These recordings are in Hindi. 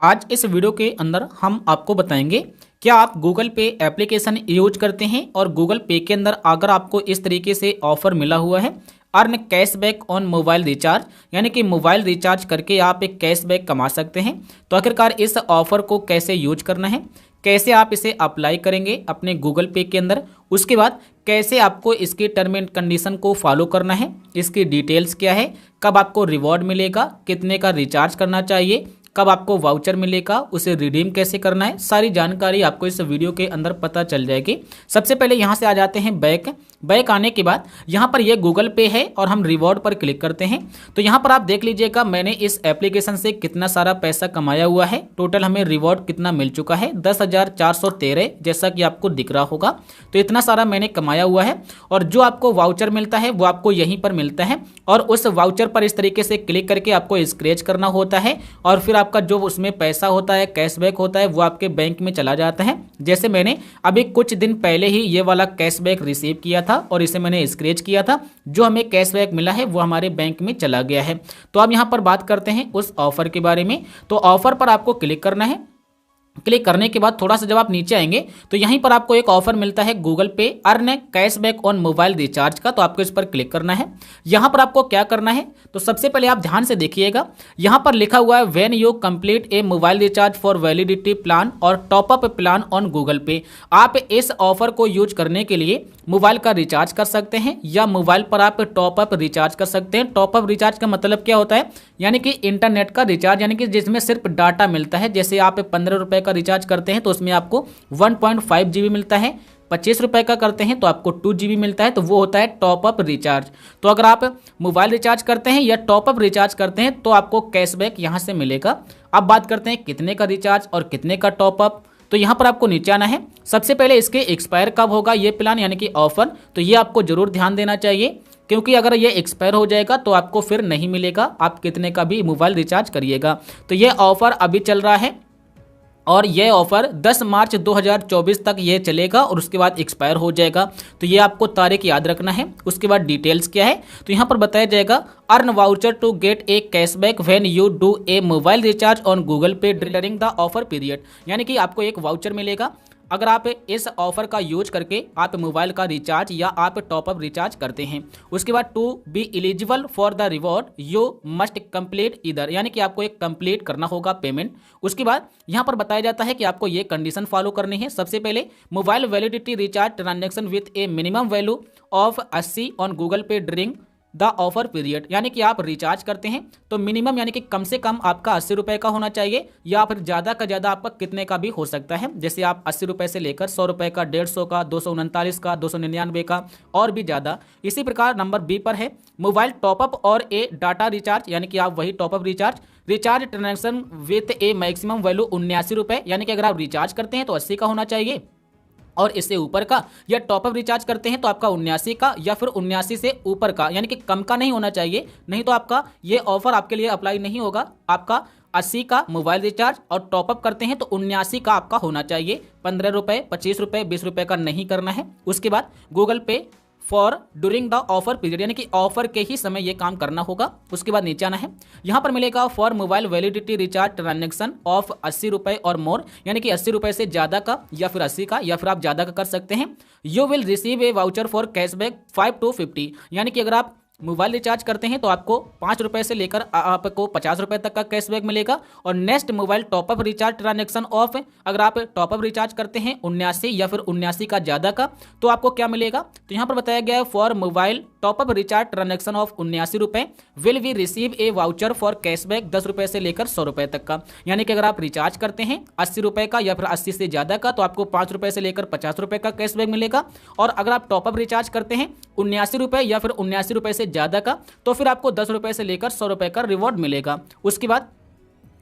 आज इस वीडियो के अंदर हम आपको बताएंगे क्या आप गूगल पे एप्लीकेशन यूज करते हैं और गूगल पे के अंदर अगर आपको इस तरीके से ऑफर मिला हुआ है earn cashback on mobile recharge, यानी कि मोबाइल रिचार्ज करके आप एक कैशबैक कमा सकते हैं। तो आखिरकार इस ऑफर को कैसे यूज करना है, कैसे आप इसे अप्लाई करेंगे अपने गूगल पे के अंदर, उसके बाद कैसे आपको इसकी टर्म एंड कंडीशन को फॉलो करना है, इसकी डिटेल्स क्या है, कब आपको रिवॉर्ड मिलेगा, कितने का रिचार्ज करना चाहिए, कब आपको वाउचर मिलेगा, उसे रिडीम कैसे करना है, सारी जानकारी आपको इस वीडियो के अंदर पता चल जाएगी। सबसे पहले यहाँ से आ जाते हैं बैक आने के बाद यहाँ पर ये गूगल पे है और हम रिवॉर्ड पर क्लिक करते हैं। तो यहाँ पर आप देख लीजिएगा मैंने इस एप्लीकेशन से कितना सारा पैसा कमाया हुआ है। टोटल हमें रिवॉर्ड कितना मिल चुका है 10,413, जैसा कि आपको दिख रहा होगा। तो इतना सारा मैंने कमाया हुआ है और जो आपको वाउचर मिलता है वो आपको यहीं पर मिलता है और उस वाउचर पर इस तरीके से क्लिक करके आपको स्क्रैच करना होता है और फिर आपका जो उसमें पैसा होता है, कैशबैक होता है, वो आपके बैंक में चला जाता है। जैसे मैंने अभी कुछ दिन पहले ही ये वाला कैशबैक रिसीव किया था और इसे मैंने स्क्रैच किया था, जो हमें कैशबैक मिला है वो हमारे बैंक में चला गया है। तो अब यहाँ पर बात करते हैं उस ऑफर के बारे में। तो ऑफर पर आपको क्लिक करना है। क्लिक करने के बाद थोड़ा सा जब आप नीचे आएंगे तो यहीं पर आपको एक ऑफर मिलता है गूगल पे earn cashback on mobile recharge का। तो आपको इस पर क्लिक करना है। यहां पर आपको क्या करना है, तो सबसे पहले आप ध्यान से देखिएगा, यहां पर लिखा हुआ है when you complete a mobile recharge for validity plan और top up plan on Google Pay. आप इस ऑफर को यूज करने के लिए मोबाइल का रिचार्ज कर सकते हैं या मोबाइल पर आप टॉप अप रिचार्ज कर सकते हैं। टॉप अप रिचार्ज का मतलब क्या होता है, यानी कि इंटरनेट का रिचार्ज, यानी कि जिसमें सिर्फ डाटा मिलता है। जैसे आप 15 रुपए का रिचार्ज करते हैं तो उसमें आपको 1.5 GB मिलता है, 25 रुपए का करते हैं तो आपको 2 GB मिलता है, तो वो होता है टॉप अप रिचार्ज। तो अगर आप मोबाइल रिचार्ज करते हैं या टॉप अप रिचार्ज करते हैं तो आपको कैशबैक यहां से मिलेगा। अब बात करते हैं कितने का रिचार्ज और कितने का टॉप अप। तो यहां पर आपको नीचे आना है। सबसे पहले इसके एक्सपायर कब होगा ये प्लान, यानी कि ऑफर, तो ये आपको जरूर ध्यान देना चाहिए, क्योंकि अगर ये एक्सपायर हो जाएगा तो आपको फिर नहीं मिलेगा, आप कितने का भी मोबाइल रिचार्ज करिएगा। तो ये ऑफर अभी चल रहा है और ये ऑफर 10 मार्च 2024 तक ये चलेगा और उसके बाद एक्सपायर हो जाएगा। तो ये आपको तारीख याद रखना है। उसके बाद डिटेल्स क्या है, तो यहाँ पर बताया जाएगा earn voucher to get a cashback when you do a mobile recharge on Google Pay during the offer period, यानी कि आपको एक वाउचर मिलेगा अगर आप इस ऑफर का यूज करके आप मोबाइल का रिचार्ज या आप टॉपअप रिचार्ज करते हैं। उसके बाद to be eligible for the reward you must complete इधर, यानी कि आपको एक कंप्लीट करना होगा पेमेंट। उसके बाद यहाँ पर बताया जाता है कि आपको ये कंडीशन फॉलो करनी है। सबसे पहले mobile validity recharge transaction with A minimum value of 80 on Google Pay during the offer period, यानी कि आप रिचार्ज करते हैं तो मिनिमम यानी कि कम से कम आपका 80 रुपए का होना चाहिए या फिर ज़्यादा का ज़्यादा आपका कितने का भी हो सकता है। जैसे आप 80 रुपए से लेकर 100 रुपए का, 150 का, 239 का, 299 का और भी ज़्यादा। इसी प्रकार नंबर बी पर है मोबाइल टॉपअप और ए डाटा रिचार्ज, यानी कि आप वही top up recharge transaction with A maximum value 79 रुपए, यानी कि अगर आप रिचार्ज करते हैं तो 80 का होना चाहिए और इससे ऊपर का, या टॉपअप रिचार्ज करते हैं तो आपका 79 का या फिर 79 से ऊपर का, यानी कि कम का नहीं होना चाहिए, नहीं तो आपका ये ऑफर आपके लिए अप्लाई नहीं होगा। आपका 80 का मोबाइल रिचार्ज और टॉपअप करते हैं तो 79 का आपका होना चाहिए। 15 रुपए, 25 रुपए, 20 रुपए का नहीं करना है। उसके बाद गूगल पे for during the offer period, यानी कि ऑफर के ही समय ये काम करना होगा। उसके बाद नीचे आना है। यहाँ पर मिलेगा for mobile validity recharge transaction of 80 रुपए और मोर, यानी कि 80 रुपए से ज़्यादा का या फिर 80 का या फिर आप ज़्यादा का कर सकते हैं। You will receive a voucher for cashback 5 to 50, यानी कि अगर आप मोबाइल रिचार्ज करते हैं तो आपको 5 रुपए से लेकर आपको 50 रुपए तक का कैशबैक मिलेगा। और next mobile topup recharge transaction of, अगर आप टॉपअप रिचार्ज करते हैं 79 या फिर 79 का ज़्यादा का, तो आपको क्या मिलेगा, तो यहाँ पर बताया गया है for mobile topup recharge transaction of 79 रुपए will we receive a voucher for cashback 10 रुपए से लेकर 100 रुपए तक का, यानी कि अगर आप रिचार्ज करते हैं 80 रुपए का या फिर 80 से ज़्यादा का तो आपको 5 रुपए से लेकर 50 रुपए का कैशबैक मिलेगा। और अगर आप टॉपअप रिचार्ज करते हैं 79 रुपए या फिर 79 रुपए से ज़्यादा का तो फिर आपको 10 रुपए से लेकर 100 रुपए का रिवॉर्ड मिलेगा। उसके बाद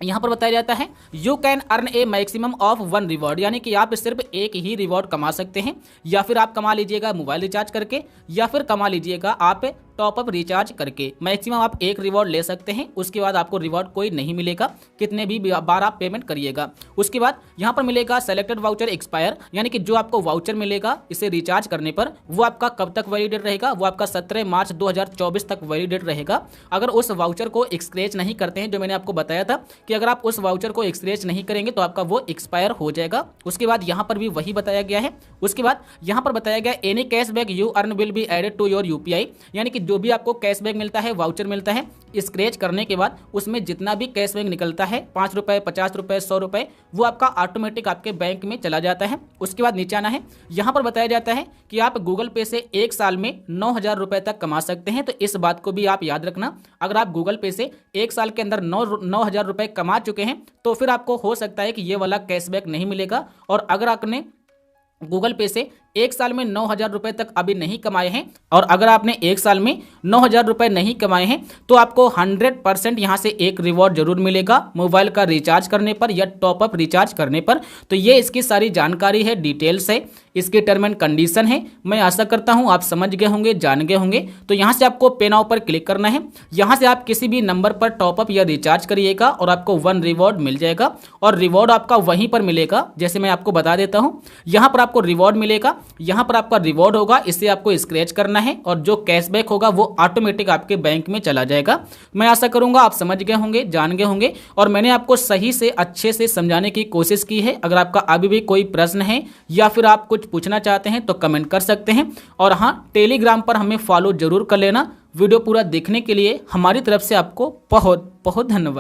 यहाँ पर बताया जाता है you can earn A maximum of 1 reward, यानी कि आप सिर्फ एक ही रिवॉर्ड कमा सकते हैं, या फिर आप कमा लीजिएगा मोबाइल रिचार्ज करके या फिर कमा लीजिएगा आप टॉपअप रिचार्ज करके। मैक्सिमम आप एक रिवॉर्ड ले सकते हैं, उसके बाद आपको रिवॉर्ड कोई नहीं मिलेगा, कितने भी बार आप पेमेंट करिएगा। उसके बाद यहाँ पर मिलेगा सेलेक्टेड वाउचर एक्सपायर, यानी कि जो आपको वाउचर मिलेगा इसे रिचार्ज करने पर वो आपका कब तक वैलिडेट रहेगा, वो आपका 17 मार्च 2024 तक वैलिडेट रहेगा। अगर उस वाउचर को एक्सक्रेच नहीं करते हैं, जो मैंने आपको बताया था कि अगर आप उस वाउचर को एक्सक्रेच नहीं करेंगे तो आपका वो एक्सपायर हो जाएगा। उसके बाद यहाँ पर भी वही बताया गया है। उसके बाद यहाँ पर बताया गया any cashback you earn will be added to your UPI, यानी कि जो भी आपको कैशबैक मिलता है, वाउचर मिलता है, स्क्रैच करने के बाद उसमें जितना भी कैशबैक निकलता है 5 रुपये, 50 रुपये, 100 रुपये, वो आपका ऑटोमेटिक आपके बैंक में चला जाता है। उसके बाद नीचे आना है, यहाँ पर बताया जाता है कि आप गूगल पे से एक साल में 9,000 रुपये तक कमा सकते हैं। तो इस बात को भी आप याद रखना, अगर आप गूगल पे से एक साल के अंदर 9,000 रुपये कमा चुके हैं तो फिर आपको हो सकता है कि ये वाला कैशबैक नहीं मिलेगा। और अगर आपने गूगल पे से एक साल में 9,000 रुपये तक अभी नहीं कमाए हैं, और अगर आपने एक साल में 9,000 रुपये नहीं कमाए हैं तो आपको 100% यहाँ से एक रिवॉर्ड जरूर मिलेगा मोबाइल का रिचार्ज करने पर या टॉपअप रिचार्ज करने पर। तो ये इसकी सारी जानकारी है, डिटेल्स है, इसके टर्म एंड कंडीशन है। मैं आशा करता हूँ आप समझ गए होंगे, जान गए होंगे। तो यहाँ से आपको पे नाउ पर क्लिक करना है। यहाँ से आप किसी भी नंबर पर टॉपअप या रिचार्ज करिएगा और आपको 1 रिवॉर्ड मिल जाएगा, और रिवॉर्ड आपका वहीं पर मिलेगा। जैसे मैं आपको बता देता हूँ, यहाँ पर आपको रिवॉर्ड मिलेगा, यहाँ पर आपका रिवॉर्ड होगा, इसे आपको स्क्रैच करना है और जो कैशबैक होगा वो ऑटोमेटिक आपके बैंक में चला जाएगा। मैं आशा करूंगा आप समझ गए होंगे, जान गए होंगे, और मैंने आपको सही से अच्छे से समझाने की कोशिश की है। अगर आपका अभी भी कोई प्रश्न है या फिर आप कुछ पूछना चाहते हैं तो कमेंट कर सकते हैं। और हाँ, टेलीग्राम पर हमें फॉलो जरूर कर लेना। वीडियो पूरा देखने के लिए हमारी तरफ से आपको बहुत बहुत धन्यवाद।